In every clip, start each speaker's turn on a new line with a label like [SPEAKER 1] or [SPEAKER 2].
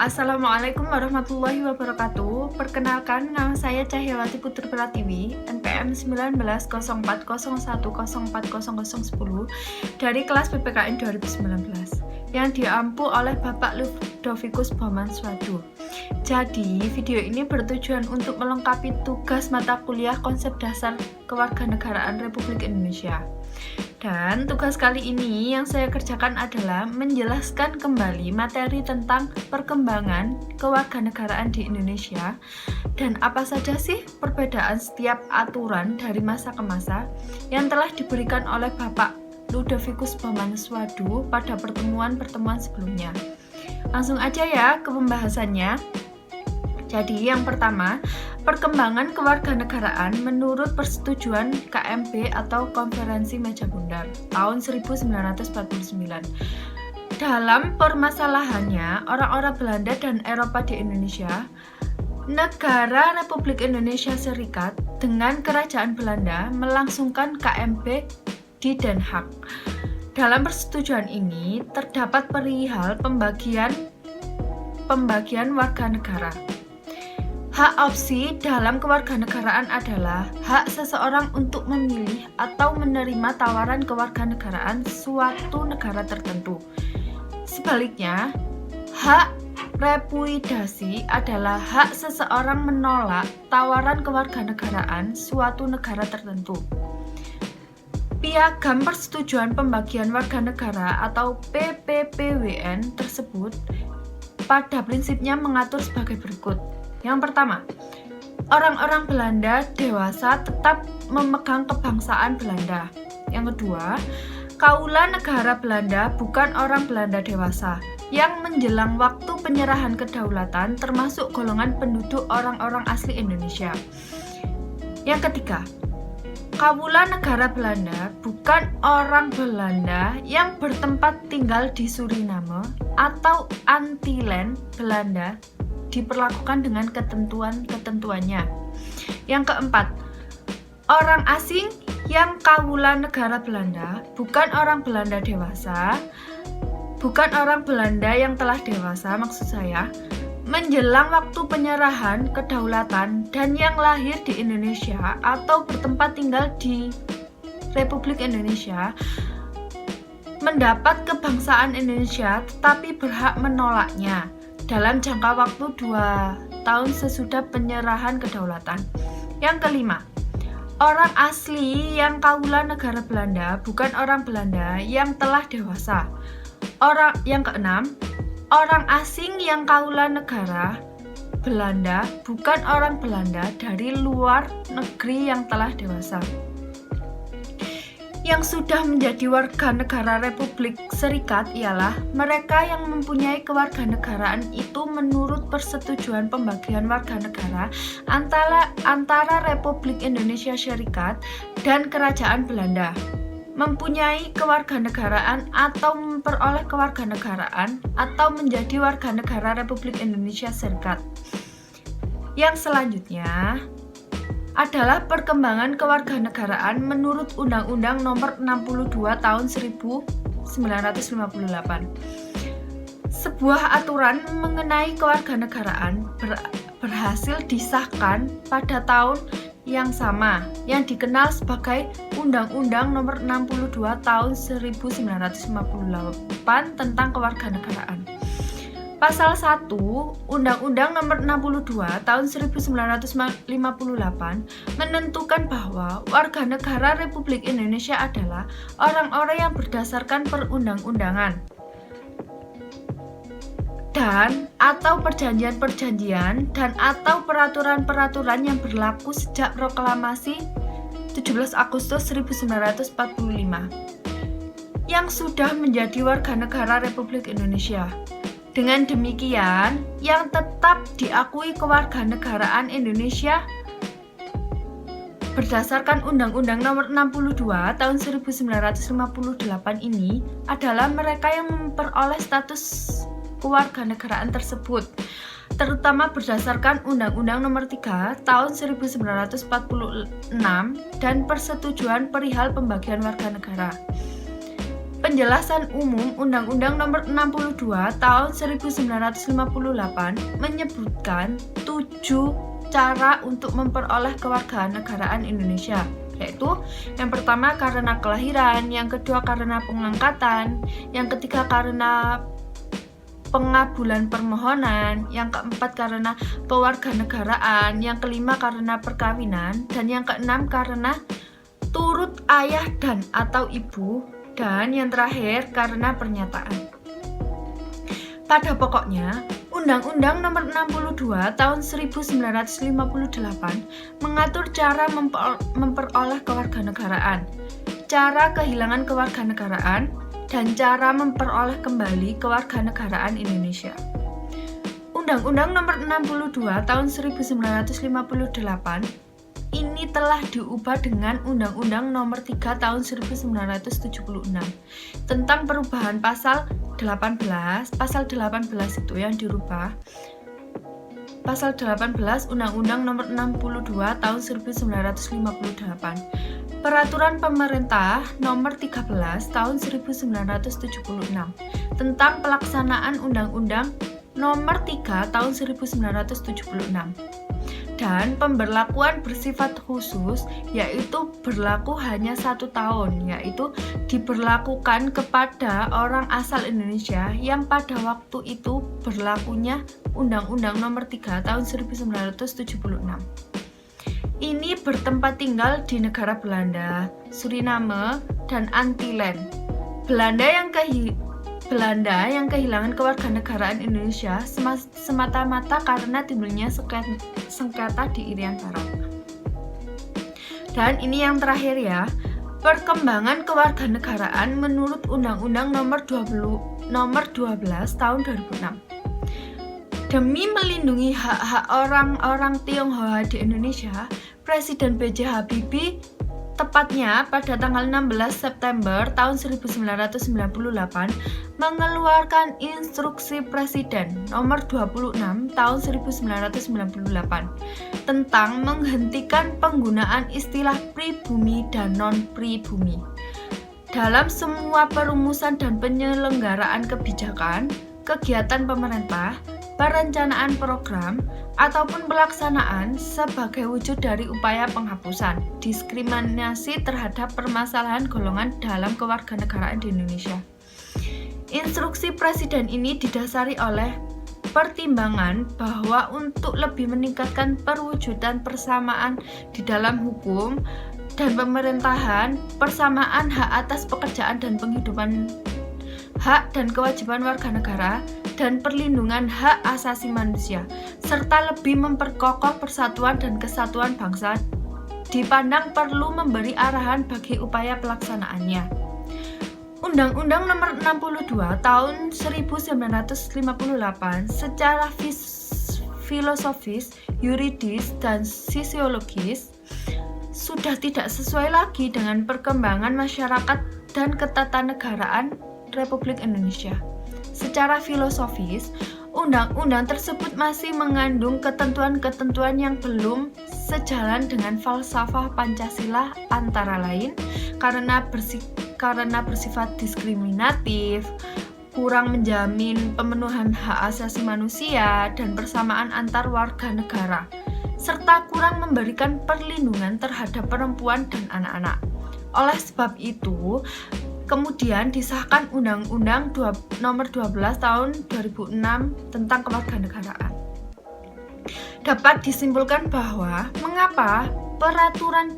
[SPEAKER 1] Assalamualaikum warahmatullahi wabarakatuh. Perkenalkan, nama saya Cahyawati Putri Pratiwi, NPM 19,0401040010 dari kelas PPKN 2019 yang diampu oleh Bapak Ludovikus Bamanswadu. Jadi, video ini bertujuan untuk melengkapi tugas mata kuliah konsep dasar kewarganegaraan Republik Indonesia. Dan tugas kali ini yang saya kerjakan adalah menjelaskan kembali materi tentang perkembangan kewarganegaraan di Indonesia dan apa saja sih perbedaan setiap aturan dari masa ke masa yang telah diberikan oleh Bapak Ludovikus Bamanswadu pada pertemuan-pertemuan sebelumnya. Langsung aja ya ke pembahasannya. Jadi yang pertama, perkembangan kewarganegaraan menurut persetujuan KMB atau Konferensi Meja Bundar tahun 1949. Dalam permasalahannya, orang-orang Belanda dan Eropa di Indonesia, negara Republik Indonesia Serikat dengan Kerajaan Belanda melangsungkan KMB di Den Haag. Dalam persetujuan ini terdapat perihal pembagian warga negara. Hak opsi dalam kewarganegaraan adalah hak seseorang untuk memilih atau menerima tawaran kewarganegaraan suatu negara tertentu. Sebaliknya, hak repudiasi adalah hak seseorang menolak tawaran kewarganegaraan suatu negara tertentu. Piagam Persetujuan Pembagian Warga Negara atau PPPWN tersebut pada prinsipnya mengatur sebagai berikut. Yang pertama, orang-orang Belanda dewasa tetap memegang kebangsaan Belanda. Yang kedua, kaula negara Belanda bukan orang Belanda dewasa yang menjelang waktu penyerahan kedaulatan termasuk golongan penduduk orang-orang asli Indonesia. Yang ketiga, kaula negara Belanda bukan orang Belanda yang bertempat tinggal di Suriname atau Antillen Belanda diperlakukan dengan ketentuan-ketentuannya. Yang keempat, orang asing yang kaula negara Belanda bukan orang Belanda dewasa, bukan orang Belanda yang telah dewasa maksud saya, menjelang waktu penyerahan kedaulatan dan yang lahir di Indonesia atau bertempat tinggal di Republik Indonesia mendapat kebangsaan Indonesia tetapi berhak menolaknya dalam jangka waktu 2 tahun sesudah penyerahan kedaulatan. Yang kelima, orang asli yang kaula negara Belanda bukan orang Belanda yang telah dewasa. Yang keenam, orang asing yang kaula negara Belanda bukan orang Belanda dari luar negeri yang telah dewasa. Yang sudah menjadi warga negara Republik Serikat ialah mereka yang mempunyai kewarganegaraan itu menurut persetujuan pembagian warga negara antara Republik Indonesia Serikat dan Kerajaan Belanda, mempunyai kewarganegaraan atau memperoleh kewarganegaraan atau menjadi warga negara Republik Indonesia Serikat. Yang selanjutnya adalah perkembangan kewarganegaraan menurut Undang-Undang Nomor 62 Tahun 1958. Sebuah aturan mengenai kewarganegaraan berhasil disahkan pada tahun yang sama yang dikenal sebagai Undang-Undang Nomor 62 Tahun 1958 tentang Kewarganegaraan. Pasal 1 Undang-Undang Nomor 62 Tahun 1958 menentukan bahwa warga negara Republik Indonesia adalah orang-orang yang berdasarkan perundang-undangan dan atau perjanjian-perjanjian dan atau peraturan-peraturan yang berlaku sejak proklamasi 17 Agustus 1945 yang sudah menjadi warga negara Republik Indonesia. Dengan demikian, yang tetap diakui kewarganegaraan Indonesia berdasarkan Undang-Undang Nomor 62 Tahun 1958 ini adalah mereka yang memperoleh status kewarganegaraan tersebut, terutama berdasarkan Undang-Undang Nomor 3 Tahun 1946 dan Persetujuan Perihal Pembagian Warga Negara. Penjelasan umum Undang-Undang Nomor 62 Tahun 1958 menyebutkan 7 cara untuk memperoleh kewarganegaraan Indonesia, yaitu yang pertama karena kelahiran, yang kedua karena pengangkatan, yang ketiga karena pengabulan permohonan, yang keempat karena pewarganegaraan, yang kelima karena perkawinan, dan yang keenam karena turut ayah dan atau ibu, dan yang terakhir karena pernyataan. Pada pokoknya, Undang-Undang Nomor 62 Tahun 1958 mengatur cara memperoleh kewarganegaraan, cara kehilangan kewarganegaraan, dan cara memperoleh kembali kewarganegaraan Indonesia. Undang-Undang Nomor 62 Tahun 1958 ini telah diubah dengan Undang-Undang Nomor 3 Tahun 1976 tentang perubahan pasal 18. Pasal 18 itu yang dirubah. Pasal 18 Undang-Undang Nomor 62 Tahun 1958. Peraturan Pemerintah Nomor 13 Tahun 1976 tentang pelaksanaan Undang-Undang Nomor 3 Tahun 1976. Dan pemberlakuan bersifat khusus, yaitu berlaku hanya 1 tahun, yaitu diberlakukan kepada orang asal Indonesia yang pada waktu itu berlakunya Undang-Undang Nomor 3 Tahun 1976. Ini bertempat tinggal di negara Belanda, Suriname, dan Antillen. Belanda yang kehilangan kewarganegaraan Indonesia semata-mata karena timbulnya sengketa di Irian Barat. Dan ini yang terakhir ya, perkembangan kewarganegaraan menurut Undang-Undang Nomor 12 Tahun 2006. Demi melindungi hak-hak orang-orang Tionghoa di Indonesia, Presiden B.J. Habibie tepatnya pada tanggal 16 September tahun 1998 mengeluarkan Instruksi Presiden Nomor 26 tahun 1998 tentang menghentikan penggunaan istilah pribumi dan non-pribumi dalam semua perumusan dan penyelenggaraan kebijakan, kegiatan pemerintah, perencanaan program, ataupun pelaksanaan sebagai wujud dari upaya penghapusan diskriminasi terhadap permasalahan golongan dalam kewarganegaraan di Indonesia. Instruksi Presiden ini didasari oleh pertimbangan bahwa untuk lebih meningkatkan perwujudan persamaan di dalam hukum dan pemerintahan, persamaan hak atas pekerjaan dan penghidupan, hak dan kewajiban warga negara, dan perlindungan hak asasi manusia, serta lebih memperkokoh persatuan dan kesatuan bangsa, dipandang perlu memberi arahan bagi upaya pelaksanaannya. Undang-Undang Nomor 62 Tahun 1958 secara filosofis, yuridis, dan sosiologis sudah tidak sesuai lagi dengan perkembangan masyarakat dan ketatanegaraan Republik Indonesia. Secara filosofis, undang-undang tersebut masih mengandung ketentuan-ketentuan yang belum sejalan dengan falsafah Pancasila, antara lain karena bersifat diskriminatif, kurang menjamin pemenuhan hak asasi manusia dan persamaan antar warga negara, serta kurang memberikan perlindungan terhadap perempuan dan anak-anak. Oleh sebab itu, kemudian disahkan Undang-Undang Nomor 12 Tahun 2006 tentang kewarganegaraan. Dapat disimpulkan bahwa mengapa peraturan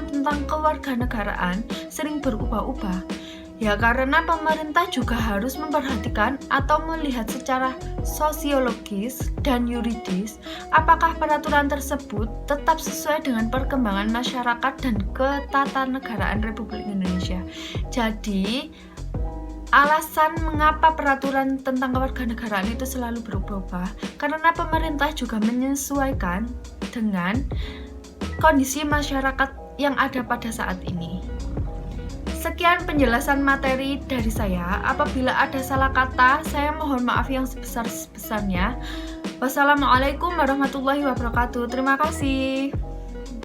[SPEAKER 1] tentang kewarganegaraan sering berubah-ubah? Ya karena pemerintah juga harus memperhatikan atau melihat secara sosiologis dan yuridis apakah peraturan tersebut tetap sesuai dengan perkembangan masyarakat dan ketatanegaraan Republik Indonesia. Jadi, alasan mengapa peraturan tentang kewarganegaraan itu selalu berubah-ubah karena pemerintah juga menyesuaikan dengan kondisi masyarakat yang ada pada saat ini. Sekian penjelasan materi dari saya. Apabila ada salah kata, saya mohon maaf yang sebesar-besarnya. Wassalamualaikum warahmatullahi wabarakatuh. Terima kasih.